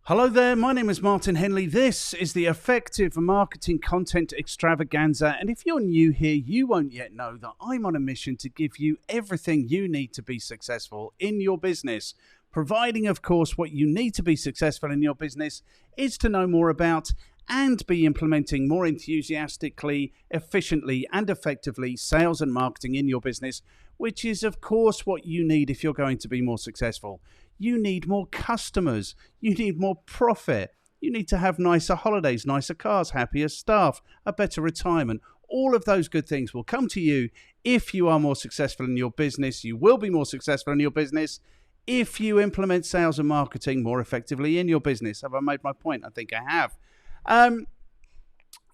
Hello there, my name is Martin Henley. This is the Effective Marketing Content Extravaganza. And if you're new here, you won't yet know that I'm on a mission to give you everything you need to be successful in your business. Providing, of course, what you need to be successful in your business is to know more about and be implementing more enthusiastically, efficiently, and effectively sales and marketing in your business, which is, of course, what you need if you're going to be more successful. You need more customers. You need more profit. You need to have nicer holidays, nicer cars, happier staff, a better retirement. All of those good things will come to you if you are more successful in your business. You will be more successful in your business if you implement sales and marketing more effectively in your business. Have I made my point? I think I have.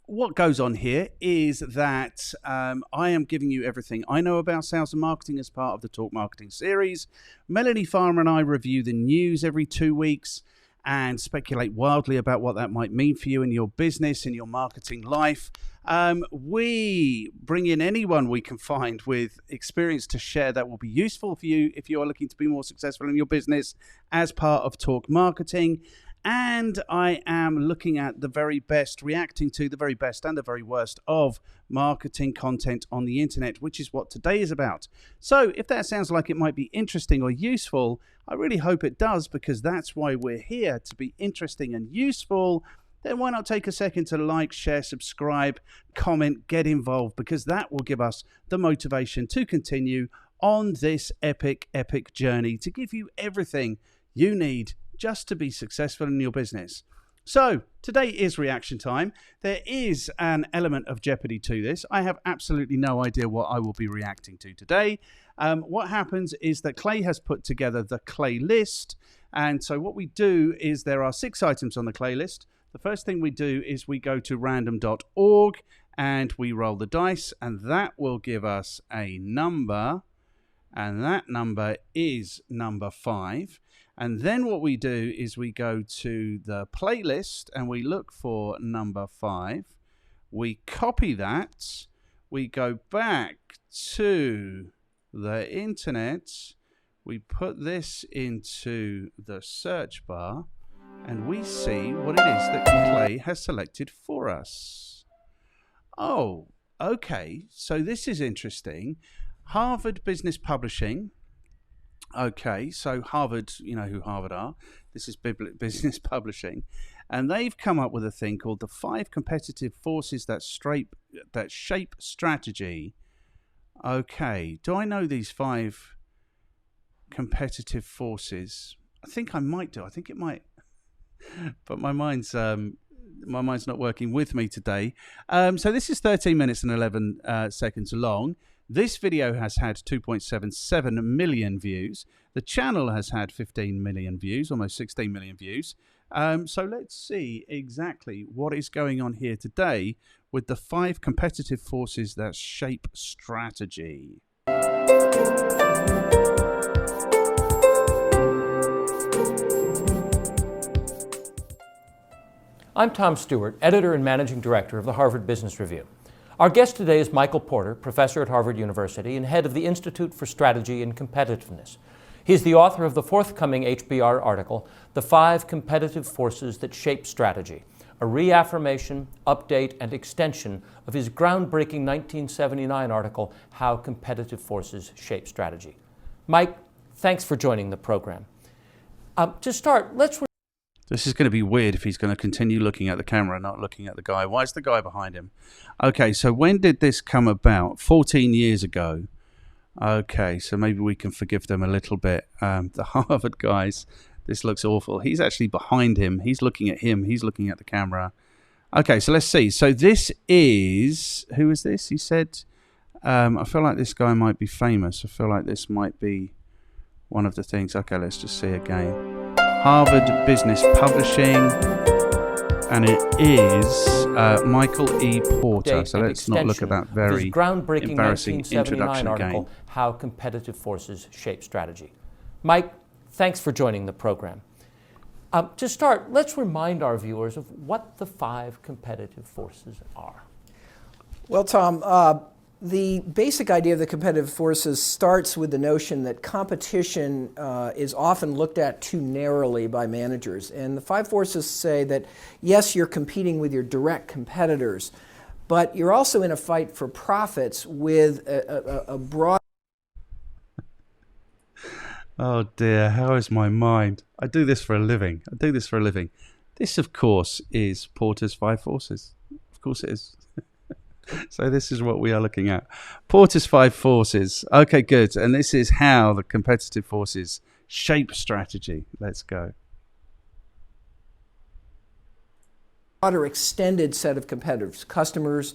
What goes on here is that I am giving you everything I know about sales and marketing as part of the Talk Marketing series. Melanie Farmer and I review the news every 2 weeks and speculate wildly about what that might mean for you in your business, in your marketing life. We bring in anyone we can find with experience to share that will be useful for you if you are looking to be more successful in your business as part of Talk Marketing. And I am looking at the very best, reacting to the very best and the very worst of marketing content on the internet, which is what today is about. So if that sounds like it might be interesting or useful, I really hope it does, because that's why we're here, to be interesting and useful. Then why not take a second to like, share, subscribe, comment, get involved, because that will give us the motivation to continue on this epic journey to give you everything you need just to be successful in your business. So today is reaction time. There is an element of jeopardy to this. I have absolutely no idea what I will be reacting to today. What happens is that Clay has put together the Claylist. And so what we do is there are 6 items on the Claylist. The first thing we do is we go to random.org and we roll the dice, and that will give us a number. And that number is number 5. And then what we do is we go to the playlist and we look for number 5. We copy that. We go back to the internet. We put this into the search bar and we see what it is that Clay has selected for us. Oh, okay. So this is interesting. Harvard Business Publishing. Okay, so Harvard, you know who Harvard are. This is Business Publishing. And they've come up with a thing called the 5 competitive forces that shape strategy. Okay, do I know these 5 competitive forces? I think I might do. I think it might. But my mind's not working with me today. So this is 13 minutes and 11 seconds long. This video has had 2.77 million views. The channel has had 15 million views, almost 16 million views. So let's see exactly what is going on here today with the 5 competitive forces that shape strategy. I'm Tom Stewart, editor and managing director of the Harvard Business Review. Our guest today is Michael Porter, professor at Harvard University and head of the Institute for Strategy and Competitiveness. He's the author of the forthcoming HBR article, The 5 Competitive Forces That Shape Strategy, a reaffirmation, update, and extension of his groundbreaking 1979 article, How Competitive Forces Shape Strategy. Mike, thanks for joining the program. To start, This is going to be weird if he's going to continue looking at the camera, not looking at the guy. Why is the guy behind him? Okay, so when did this come about? 14 years ago. Okay, so maybe we can forgive them a little bit. The Harvard guys, this looks awful. He's actually behind him. He's looking at him. He's looking at the camera. Okay, so let's see. So this is... Who is this? He said... I feel like this guy might be famous. I feel like this might be one of the things. Okay, let's just see again. Harvard Business Publishing, and it is Michael E. Porter. So let's not look at that very embarrassing introduction article, again. How Competitive Forces Shape Strategy. Mike, thanks for joining the program. To start, let's remind our viewers of what the 5 competitive forces are. Well, Tom, The basic idea of the competitive forces starts with the notion that competition is often looked at too narrowly by managers. And the five forces say that, yes, you're competing with your direct competitors, but you're also in a fight for profits with a broad... Oh dear, how is my mind? I do this for a living. This, of course, is Porter's five forces. Of course it is. So this is what we are looking at. Porter's five forces. Okay, good. And this is how the competitive forces shape strategy. Let's go. Broader extended set of competitors, customers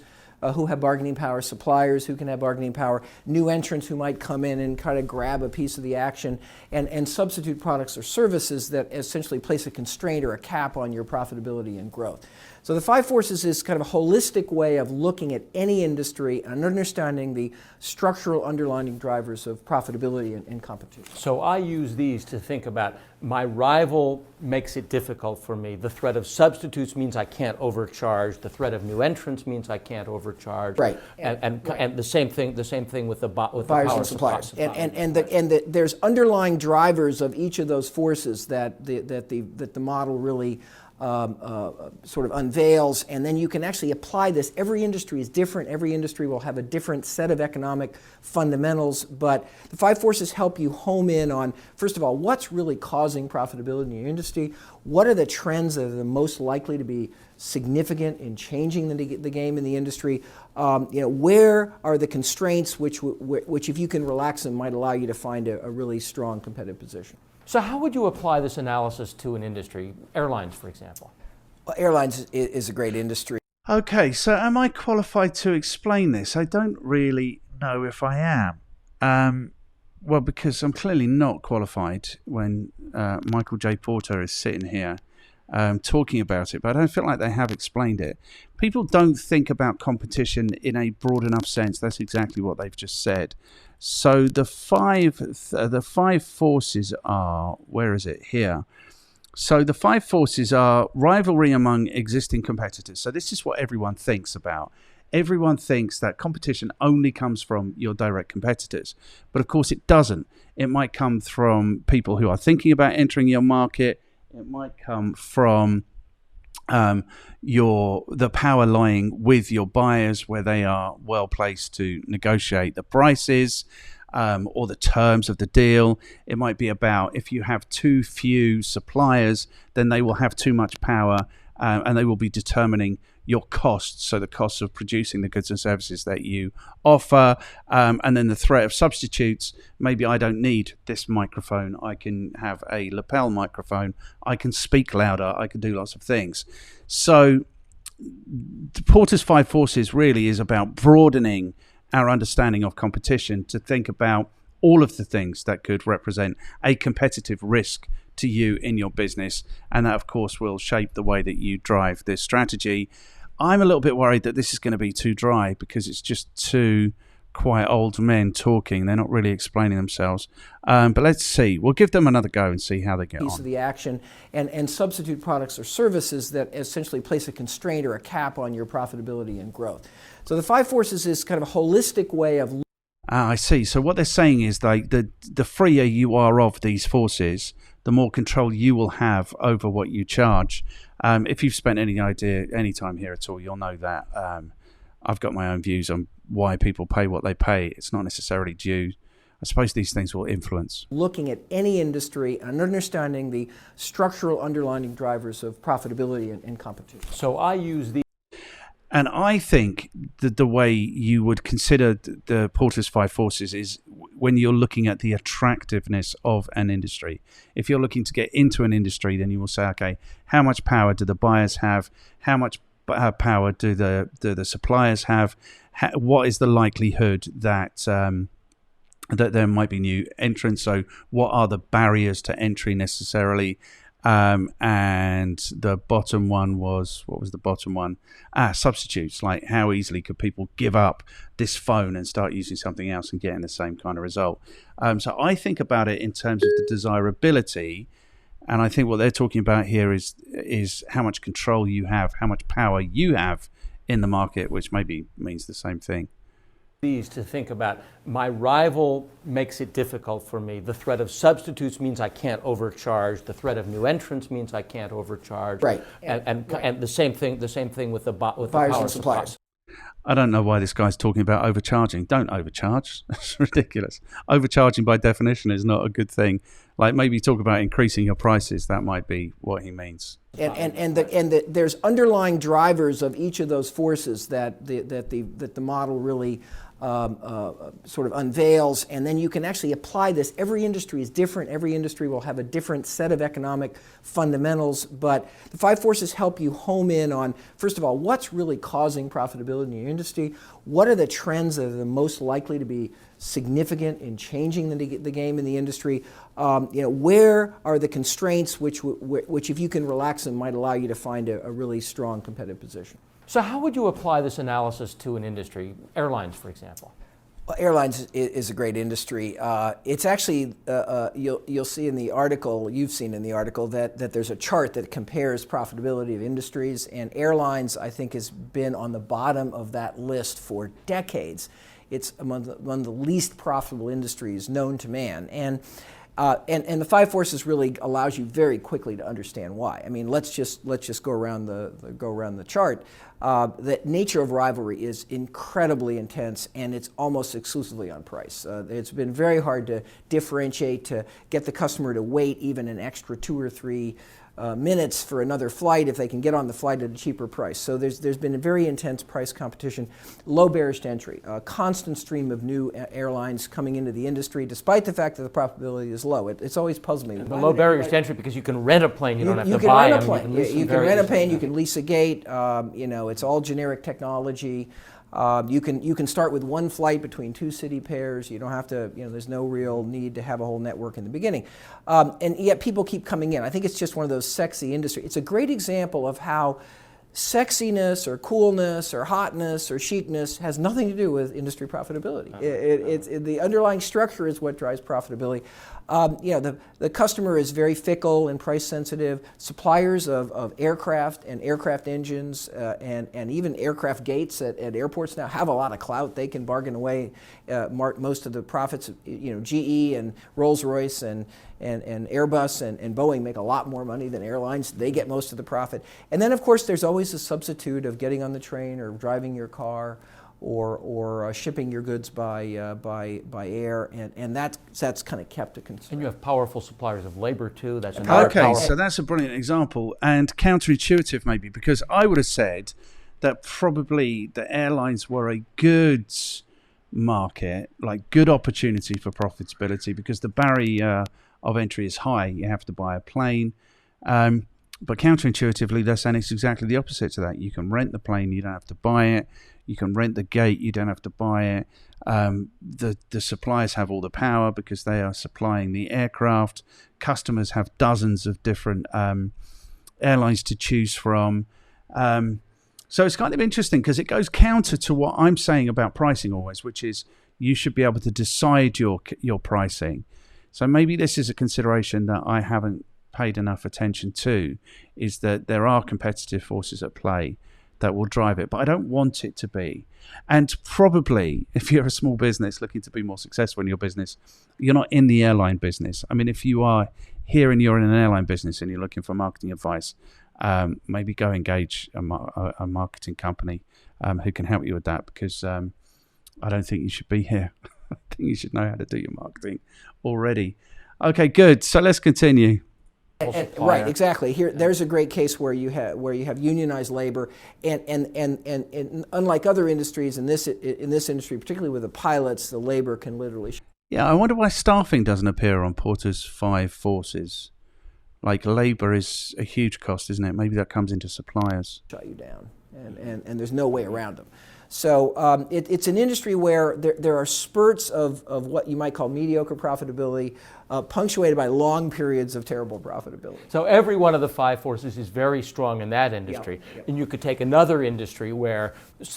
who have bargaining power, suppliers who can have bargaining power, new entrants who might come in and kind of grab a piece of the action, and substitute products or services that essentially place a constraint or a cap on your profitability and growth. So the five forces is kind of a holistic way of looking at any industry and understanding the structural underlying drivers of profitability and competition. So I use these to think about my rival makes it difficult for me. The threat of substitutes means I can't overcharge. The threat of new entrants means I can't overcharge. Right. And the same thing with the buyers and suppliers. There's underlying drivers of each of those forces that the model really sort of unveils, and then you can actually apply this. Every industry is different. Every industry will have a different set of economic fundamentals, but the five forces help you home in on, first of all, what's really causing profitability in your industry? What are the trends that are the most likely to be significant in changing the game in the industry? Where are the constraints which, if you can relax them, might allow you to find a really strong competitive position? So how would you apply this analysis to an industry, airlines, for example? Well, airlines is a great industry. Okay, so am I qualified to explain this? I don't really know if I am. Well, because I'm clearly not qualified when Michael J. Porter is sitting here talking about it, but I don't feel like they have explained it. People don't think about competition in a broad enough sense. That's exactly what they've just said. So the five forces are, where is it? Here. So the five forces are rivalry among existing competitors. So this is what everyone thinks about. Everyone thinks that competition only comes from your direct competitors. But of course it doesn't. It might come from people who are thinking about entering your market. It might come from the power lying with your buyers, where they are well placed to negotiate the prices or the terms of the deal. It might be about, if you have too few suppliers, then they will have too much power and they will be determining your costs, so the costs of producing the goods and services that you offer, and then the threat of substitutes. Maybe I don't need this microphone, I can have a lapel microphone, I can speak louder, I can do lots of things. So Porter's five forces really is about broadening our understanding of competition to think about all of the things that could represent a competitive risk to you in your business, and that of course will shape the way that you drive this strategy. I'm a little bit worried that this is going to be too dry, because it's just two quite old men talking. They're not really explaining themselves. But let's see. We'll give them another go and see how they get on. Piece of the action, and substitute products or services that essentially place a constraint or a cap on your profitability and growth. So the five forces is kind of a holistic way of... I see. So what they're saying is like the freer you are of these forces, the more control you will have over what you charge. If you've spent any time here at all, you'll know that I've got my own views on why people pay what they pay. It's not necessarily due. I suppose these things will influence. Looking at any industry and understanding the structural underlying drivers of profitability and competition. So I use the... And I think that the way you would consider the Porter's five forces is when you're looking at the attractiveness of an industry. If you're looking to get into an industry, then you will say, okay, how much power do the buyers have? How much power do the suppliers have? What is the likelihood that that there might be new entrants? So what are the barriers to entry necessarily? And the bottom one was, what was the bottom one? Substitutes. Like, how easily could people give up this phone and start using something else and getting the same kind of result? So I think about it in terms of the desirability, and I think what they're talking about here is how much control you have, how much power you have in the market, which maybe means the same thing. These to think about, my rival makes it difficult for me. The threat of substitutes means I can't overcharge. The threat of new entrants means I can't overcharge. Right. And the same thing with the buyers power and suppliers. I don't know why this guy's talking about overcharging. Don't overcharge. That's ridiculous. Overcharging by definition is not a good thing. Like maybe talk about increasing your prices. That might be what he means. There's underlying drivers of each of those forces that the model really sort of unveils, and then you can actually apply this. Every industry is different. Every industry will have a different set of economic fundamentals, but the five forces help you home in on, first of all, what's really causing profitability in your industry? What are the trends that are the most likely to be significant in changing the game in the industry? Where are the constraints which if you can relax them might allow you to find a really strong competitive position? So how would you apply this analysis to an industry, airlines, for example? Well, airlines is a great industry. It's actually, you'll see in the article, you've seen in the article, that there's a chart that compares profitability of industries, and airlines, I think, has been on the bottom of that list for decades. It's among the least profitable industries known to man. And the five forces really allows you very quickly to understand why. I mean, let's just go around the chart. The nature of rivalry is incredibly intense, and it's almost exclusively on price. It's been very hard to differentiate, to get the customer to wait even an extra 2 or 3 minutes for another flight if they can get on the flight at a cheaper price. So there's been a very intense price competition, low barriers to entry, a constant stream of new airlines coming into the industry, despite the fact that the profitability is low. It's always puzzled me. The low barriers to entry because you can rent a plane, you don't have to buy them. You can rent a plane, you can lease a gate. It's all generic technology. You can start with one flight between 2 city pairs. You don't have to, there's no real need to have a whole network in the beginning. And yet people keep coming in. I think it's just one of those sexy industries. It's a great example of how sexiness or coolness or hotness or chicness has nothing to do with industry profitability. The underlying structure is what drives profitability. The customer is very fickle and price sensitive. Suppliers of aircraft and aircraft engines and even aircraft gates at airports now have a lot of clout. They can bargain away most of the profits. GE and Rolls-Royce and Airbus and Boeing make a lot more money than airlines. They get most of the profit. And then, of course, there's always a substitute of getting on the train or driving your car or shipping your goods by air, and that's kind of kept a concern. And you have powerful suppliers of labor too. That's another okay. So that's a brilliant example and counterintuitive maybe, because I would have said that probably the airlines were a good market, like good opportunity for profitability, because the barrier of entry is high. You have to buy a plane. But counterintuitively, they're saying it's exactly the opposite to that. You can rent the plane, you don't have to buy it. You can rent the gate, you don't have to buy it. The suppliers have all the power because they are supplying the aircraft. Customers have dozens of different airlines to choose from. So it's kind of interesting because it goes counter to what I'm saying about pricing always, which is you should be able to decide your pricing. So maybe this is a consideration that I haven't paid enough attention to, is that there are competitive forces at play that will drive it, but I don't want it to be. And probably if you're a small business looking to be more successful in your business, you're not in the airline business. I mean, if you are here and you're in an airline business and you're looking for marketing advice, maybe go engage a marketing company who can help you with that, because I don't think you should be here. I think you should know how to do your marketing already. Okay, good. So let's continue. Right, exactly. There's a great case where you have unionized labor, and unlike other industries, in this industry, particularly with the pilots, the labor can literally. Yeah, I wonder why staffing doesn't appear on Porter's five forces. Like labor is a huge cost, isn't it? Maybe that comes into suppliers. Shut you down, and there's no way around them. So it's an industry where there are spurts of what you might call mediocre profitability, punctuated by long periods of terrible profitability. So every one of the five forces is very strong in that industry. Yeah. And you could take another industry where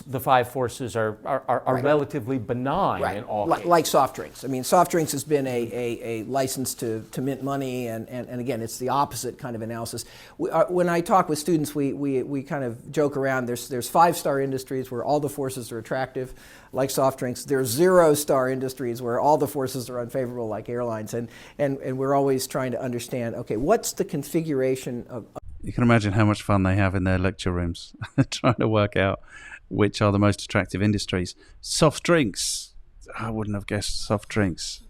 the five forces are right. Relatively benign right. in all cases. Like soft drinks. I mean, soft drinks has been a license to mint money, and again, it's the opposite kind of analysis. When I talk with students, we kind of joke around. There's 5-star industries where all the forces are attractive, like soft drinks. There's zero-star industries where all the forces are unfavorable, like airlines. And we're always trying to understand, okay, what's the configuration of... You can imagine how much fun they have in their lecture rooms trying to work out which are the most attractive industries. Soft drinks. I wouldn't have guessed soft drinks.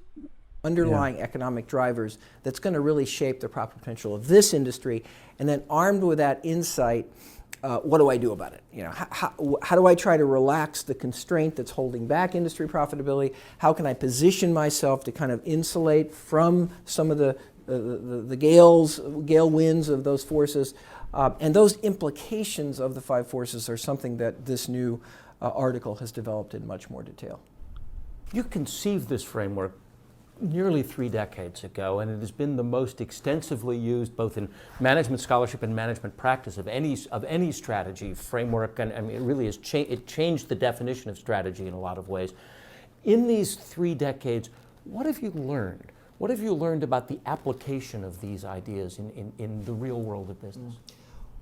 Underlying economic drivers that's going to really shape the profit potential of this industry. And then armed with that insight, what do I do about it? How do I try to relax the constraint that's holding back industry profitability? How can I position myself to kind of insulate from some of the gale winds of those forces? And those implications of the 5 forces are something that this new article has developed in much more detail. You conceived this framework nearly 3 decades ago, and it has been the most extensively used both in management scholarship and management practice of any strategy framework, and I mean, it really has it changed the definition of strategy in a lot of ways. In these 3 decades, what have you learned? What have you learned about the application of these ideas in the real world of business?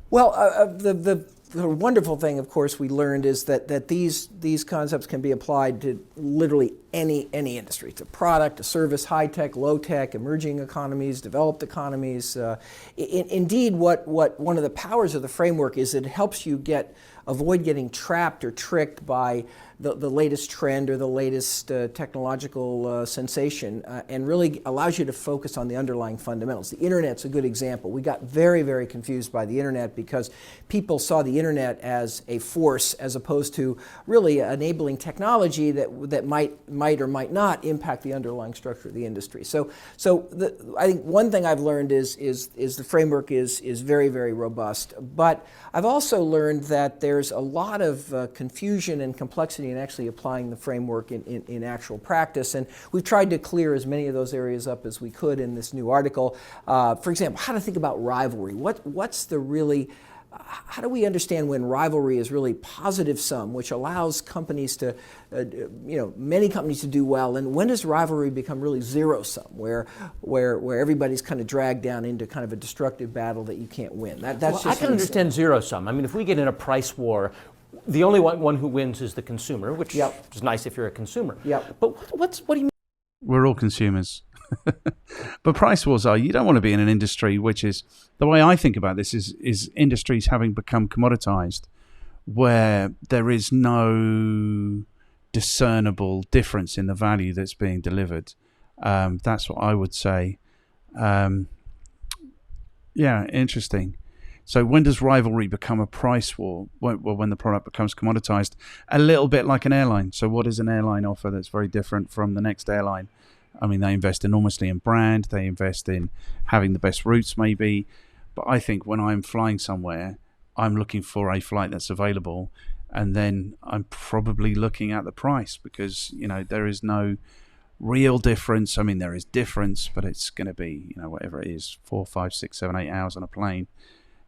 Well, the wonderful thing, of course, we learned is that these concepts can be applied to literally any industry. It's a product, a service, high-tech, low-tech, emerging economies, developed economies. Indeed, what one of the powers of the framework is it helps you avoid getting trapped or tricked by the latest trend or the latest technological sensation, and really allows you to focus on the underlying fundamentals. The internet's a good example. We got very, very confused by the internet because people saw the internet as a force as opposed to really enabling technology that might or might not impact the underlying structure of the industry. So I think one thing I've learned is the framework is very, very robust. But I've also learned that there's a lot of confusion and complexity in actually applying the framework in actual practice. And we've tried to clear as many of those areas up as we could in this new article. For example, how to think about rivalry. How do we understand when rivalry is really positive sum, which allows companies to, many companies to do well, and when does rivalry become really zero sum, where everybody's kind of dragged down into kind of a destructive battle that you can't win? I can understand zero sum. I mean, if we get in a price war, the only one who wins is the consumer, which is nice if you're a consumer. Yep. But what do you mean? We're all consumers. But price wars you don't want to be in an industry which is, the way I think about this is industries having become commoditized, where there is no discernible difference in the value that's being delivered. That's what I would say. Interesting. So when does rivalry become a price war? Well, when the product becomes commoditized, a little bit like an airline. So what does an airline offer that's very different from the next airline? I mean, they invest enormously in brand. They invest in having the best routes, maybe. But I think when I'm flying somewhere, I'm looking for a flight that's available. And then I'm probably looking at the price because, there is no real difference. I mean, there is difference, but it's going to be, whatever it is, 4, 5, 6, 7, 8 hours on a plane.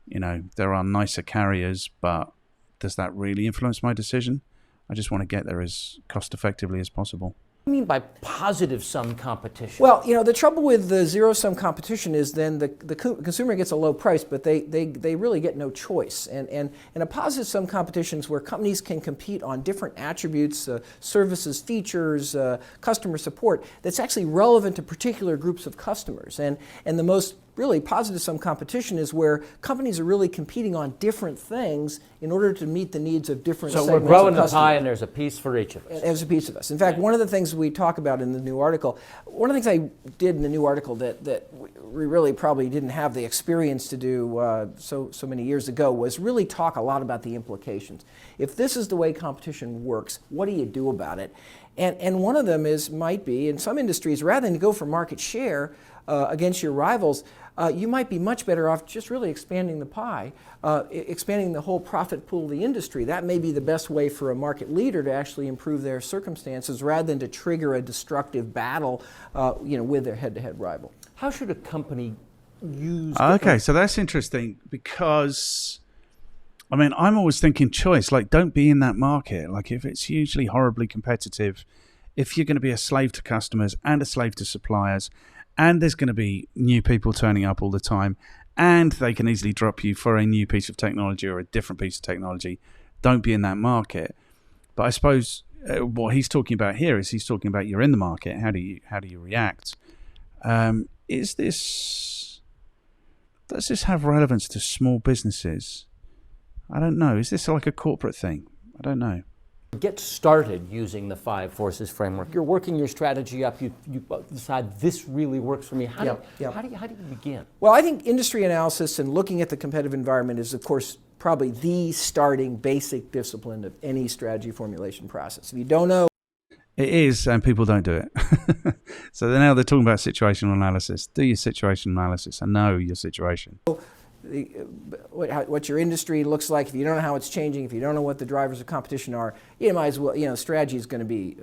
There are nicer carriers, but does that really influence my decision? I just want to get there as cost effectively as possible. What do you mean by positive sum competition? Well, the trouble with the zero-sum competition is then the consumer gets a low price, but they really get no choice. And in a positive-sum competition is where companies can compete on different attributes, services, features, customer support, that's actually relevant to particular groups of customers. And the most really positive-sum competition is where companies are really competing on different things in order to meet the needs of different segments of customers. So we're growing the pie and there's a piece for each of us. There's a piece of us. In fact, one of the things we talk about in the new article, one of the things I did in the new article that we really probably didn't have the experience to do so many years ago was really talk a lot about the implications. If this is the way competition works, what do you do about it? And one of them might be, in some industries, rather than go for market share against your rivals, you might be much better off just really expanding the pie, expanding the whole profit pool of the industry. That may be the best way for a market leader to actually improve their circumstances rather than to trigger a destructive battle with their head-to-head rival. How should a company use... Okay, so that's interesting because, I'm always thinking choice. Like, don't be in that market. Like, if it's hugely, horribly competitive, if you're going to be a slave to customers and a slave to suppliers, and there's going to be new people turning up all the time, and they can easily drop you for a new piece of technology or a different piece of technology, don't be in that market. But I suppose what he's talking about here is he's talking about you're in the market. How do you react? Does this have relevance to small businesses? I don't know. Is this like a corporate thing? I don't know. Get started using the 5 forces framework. You're working your strategy up. You decide this really works for me. How do you begin? Well, I think industry analysis and looking at the competitive environment is, of course, probably the starting basic discipline of any strategy formulation process. If you don't know, it is, and people don't do it. So now they're talking about situational analysis. Do your situational analysis and know your situation. What your industry looks like, if you don't know how it's changing, if you don't know what the drivers of competition are, you might as well, strategy is going to be,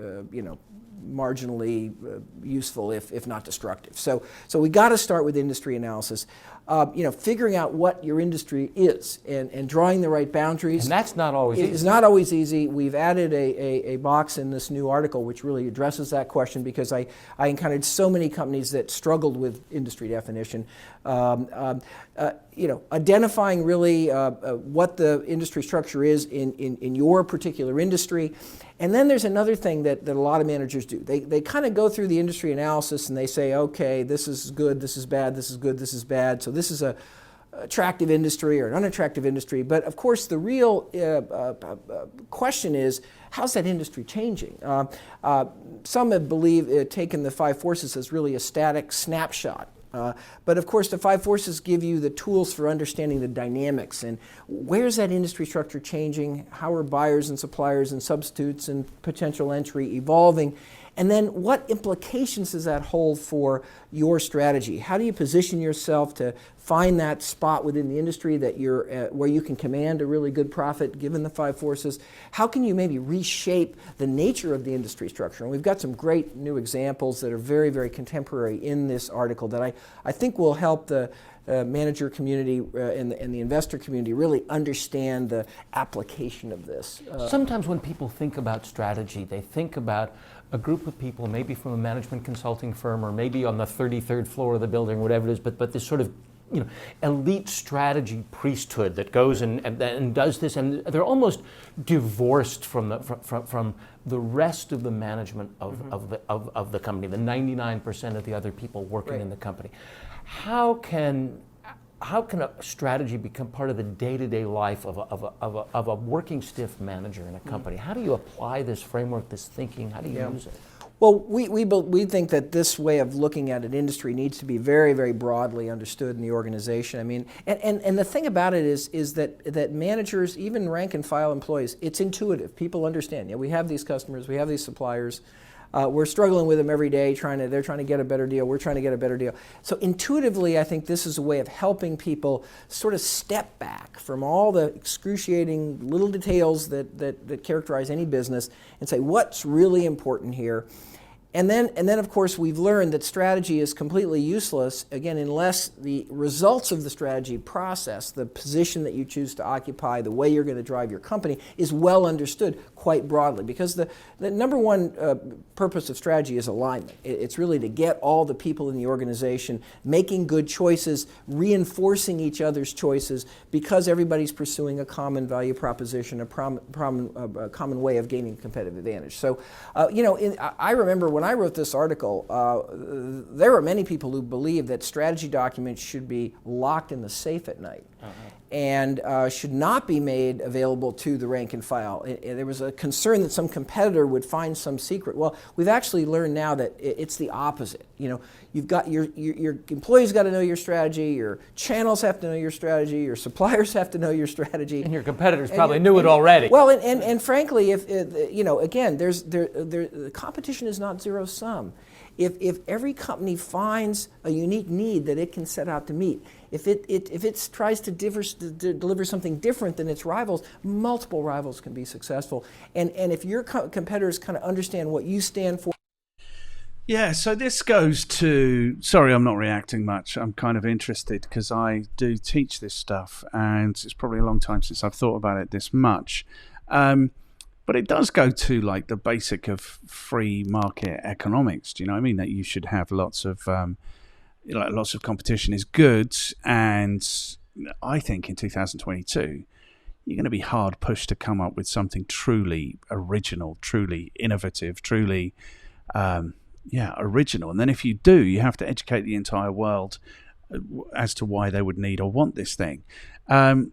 marginally useful if not destructive. So we got to start with industry analysis. Figuring out what your industry is and drawing the right boundaries. And that's not always easy. It's not always easy. We've added a box in this new article which really addresses that question because I encountered so many companies that struggled with industry definition. Identifying really what the industry structure is in your particular industry. And then there's another thing that a lot of managers do. They kind of go through the industry analysis and they say, okay, this is good, this is bad, this is good, this is bad. So this is a attractive industry or an unattractive industry. But of course, the real question is, how's that industry changing? Some have taken the 5 forces as really a static snapshot. But of course, the 5 forces give you the tools for understanding the dynamics and where's that industry structure changing, how are buyers and suppliers and substitutes and potential entry evolving, and then what implications does that hold for your strategy? How do you position yourself to find that spot within the industry that you're where you can command a really good profit given the 5 forces? How can you maybe reshape the nature of the industry structure? And we've got some great new examples that are very, very contemporary in this article that I think will help the manager community and the investor community really understand the application of this. Sometimes when people think about strategy, they think about a group of people, maybe from a management consulting firm or maybe on the 33rd floor of the building, whatever it is, but this sort of elite strategy priesthood that goes and does this, and they're almost divorced from the rest of the management of the company, the 99% of the other people working in the company. How can a strategy become part of the day-to-day life of a working stiff manager in a company? How do you apply this framework, this thinking? How do you use it? Well, we think that this way of looking at an industry needs to be very, very broadly understood in the organization. I mean, and the thing about it is that managers, even rank and file employees, it's intuitive. People understand. We have these customers, we have these suppliers. We're struggling with them every day. They're trying to get a better deal. We're trying to get a better deal. So intuitively, I think this is a way of helping people sort of step back from all the excruciating little details that characterize any business and say, what's really important here? And then, of course, we've learned that strategy is completely useless, again, unless the results of the strategy process, the position that you choose to occupy, the way you're going to drive your company, is well understood quite broadly. Because the number one purpose of strategy is alignment. It's really to get all the people in the organization making good choices, reinforcing each other's choices, because everybody's pursuing a common value proposition, a common way of gaining competitive advantage. So, I remember when I wrote this article, there were many people who believed that strategy documents should be locked in the safe at night and should not be made available to the rank and file. There was a concern that some competitor would find some secret. Well, we've actually learned now that it's the opposite. You've got your employees got to know your strategy, your channels have to know your strategy, your suppliers have to know your strategy, and your competitors probably knew it already. Well, and frankly, if again, the competition is not zero sum. If every company finds a unique need that it can set out to meet, if it tries to deliver something different than its rivals, multiple rivals can be successful. And if your competitors kind of understand what you stand for. Yeah, so this goes to, sorry I'm not reacting much, I'm kind of interested because I do teach this stuff and it's probably a long time since I've thought about it this much. But it does go to like the basic of free market economics. Do you know what I mean? That you should have lots of competition is good. And I think in 2022, you're going to be hard pushed to come up with something truly original, truly innovative, truly, original. And then if you do, you have to educate the entire world as to why they would need or want this thing.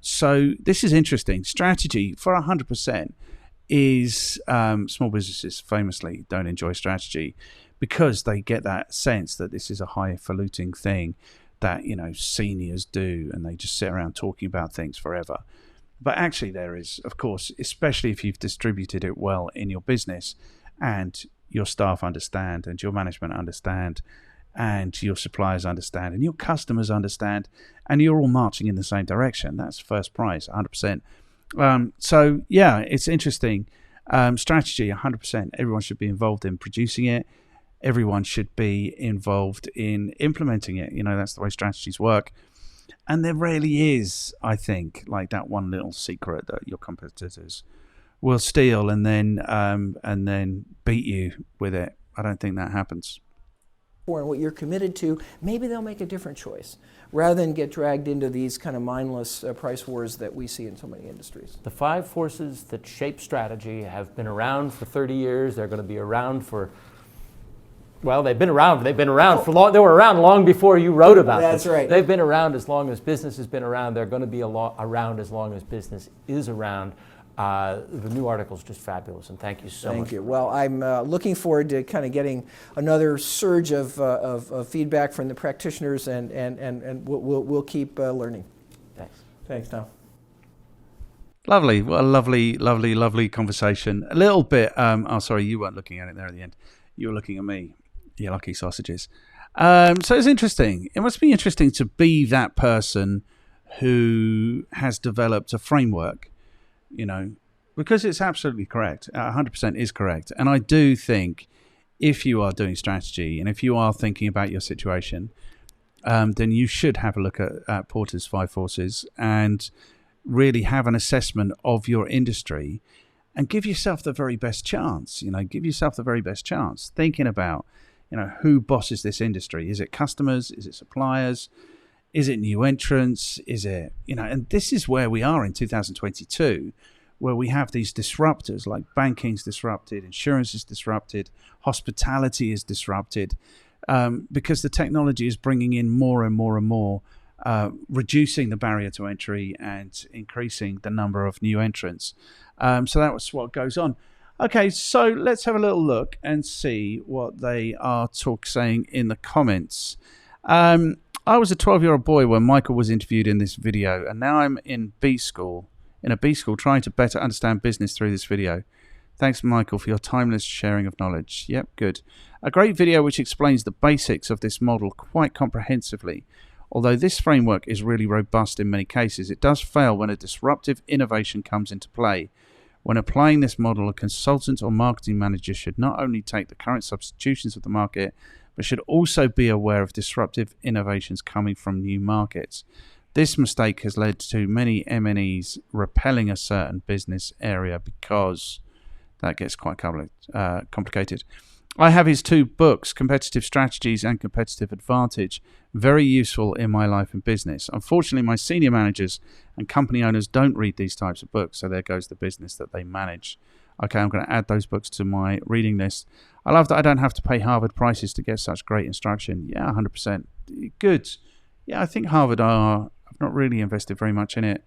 So this is interesting. Strategy for 100% is small businesses famously don't enjoy strategy because they get that sense that this is a highfalutin thing that, seniors do, and they just sit around talking about things forever. But actually there is, of course, especially if you've distributed it well in your business and your staff understand and your management understand and your suppliers understand and your customers understand and you're all marching in the same direction. That's first prize, 100%. So, yeah, it's interesting. Strategy, 100%. Everyone should be involved in producing it. Everyone should be involved in implementing it. That's the way strategies work. And there rarely is, I think, like that one little secret that your competitors will steal and then beat you with it. I don't think that happens. And what you're committed to, maybe they'll make a different choice rather than get dragged into these kind of mindless price wars that we see in so many industries. The 5 forces that shape strategy have been around for 30 years. They're going to be around for, well, they've been around for long. They were around long before you wrote about them. That's right. They've been around as long as business has been around. They're going to be around as long as business is around. The new article is just fabulous, and thank you so much. Thank you. Well, I'm looking forward to kind of getting another surge of feedback from the practitioners, and we'll keep learning. Thanks. Thanks, Tom. Lovely. What a lovely conversation. A little bit, sorry, you weren't looking at it there at the end. You were looking at me, you lucky sausages. So it's interesting. It must be interesting to be that person who has developed a framework, because it's absolutely correct. 100% is correct. And I do think if you are doing strategy and if you are thinking about your situation, then you should have a look at Porter's 5 forces and really have an assessment of your industry and give yourself the very best chance. Give yourself the very best chance. Thinking about, who bosses this industry? Is it customers? Is it suppliers? Is it new entrants? Is it, and this is where we are in 2022, where we have these disruptors, like banking's disrupted, insurance is disrupted, hospitality is disrupted, because the technology is bringing in more and more and more, reducing the barrier to entry and increasing the number of new entrants. So that was what goes on. Okay, so let's have a little look and see what they are saying in the comments. I was a 12-year-old boy when Michael was interviewed in this video, and now I'm in a B school trying to better understand business through this video. Thanks, Michael, for your timeless sharing of knowledge. Yep, good. A great video which explains the basics of this model quite comprehensively. Although this framework is really robust in many cases, it does fail when a disruptive innovation comes into play. When applying this model, a consultant or marketing manager should not only take the current substitutions of the market, but should also be aware of disruptive innovations coming from new markets. This mistake has led to many MNEs repelling a certain business area because that gets quite complicated. I have his 2 books, Competitive Strategies and Competitive Advantage, very useful in my life and business. Unfortunately, my senior managers and company owners don't read these types of books, so there goes the business that they manage. Okay, I'm going to add those books to my reading list. I love that I don't have to pay Harvard prices to get such great instruction. Yeah, 100%. Good. Yeah, I think Harvard I've not really invested very much in it.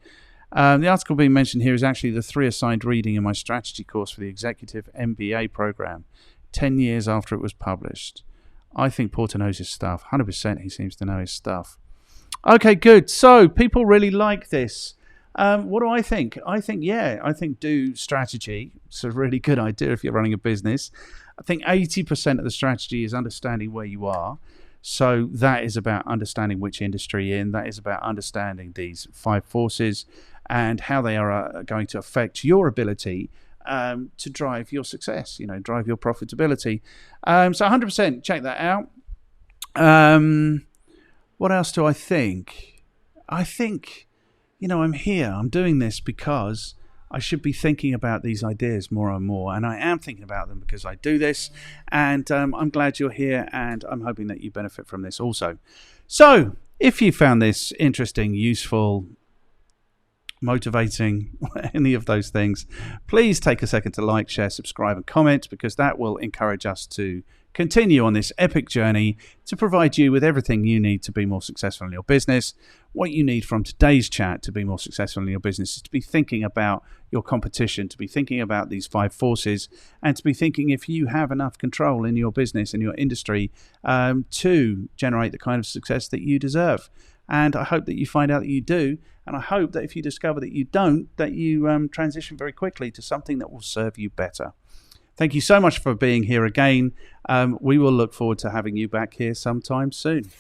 The article being mentioned here is actually the 3 assigned reading in my strategy course for the Executive MBA program, 10 years after it was published. I think Porter knows his stuff. 100% he seems to know his stuff. Okay, good. So people really like this. What do I think? I think do strategy. It's a really good idea if you're running a business. I think 80% of the strategy is understanding where you are. So that is about understanding which industry you're in. That is about understanding these 5 forces and how they are going to affect your ability to drive your success, drive your profitability. So 100% check that out. What else do I think? I think, I'm here. I'm doing this because I should be thinking about these ideas more and more. And I am thinking about them because I do this. And I'm glad you're here. And I'm hoping that you benefit from this also. So if you found this interesting, useful, motivating, any of those things, please take a second to like, share, subscribe, and comment, because that will encourage us to continue on this epic journey to provide you with everything you need to be more successful in your business. What you need from today's chat to be more successful in your business is to be thinking about your competition, to be thinking about these 5 forces, and to be thinking if you have enough control in your business, in your industry, to generate the kind of success that you deserve. And I hope that you find out that you do. And I hope that if you discover that you don't, that you transition very quickly to something that will serve you better. Thank you so much for being here again. We will look forward to having you back here sometime soon.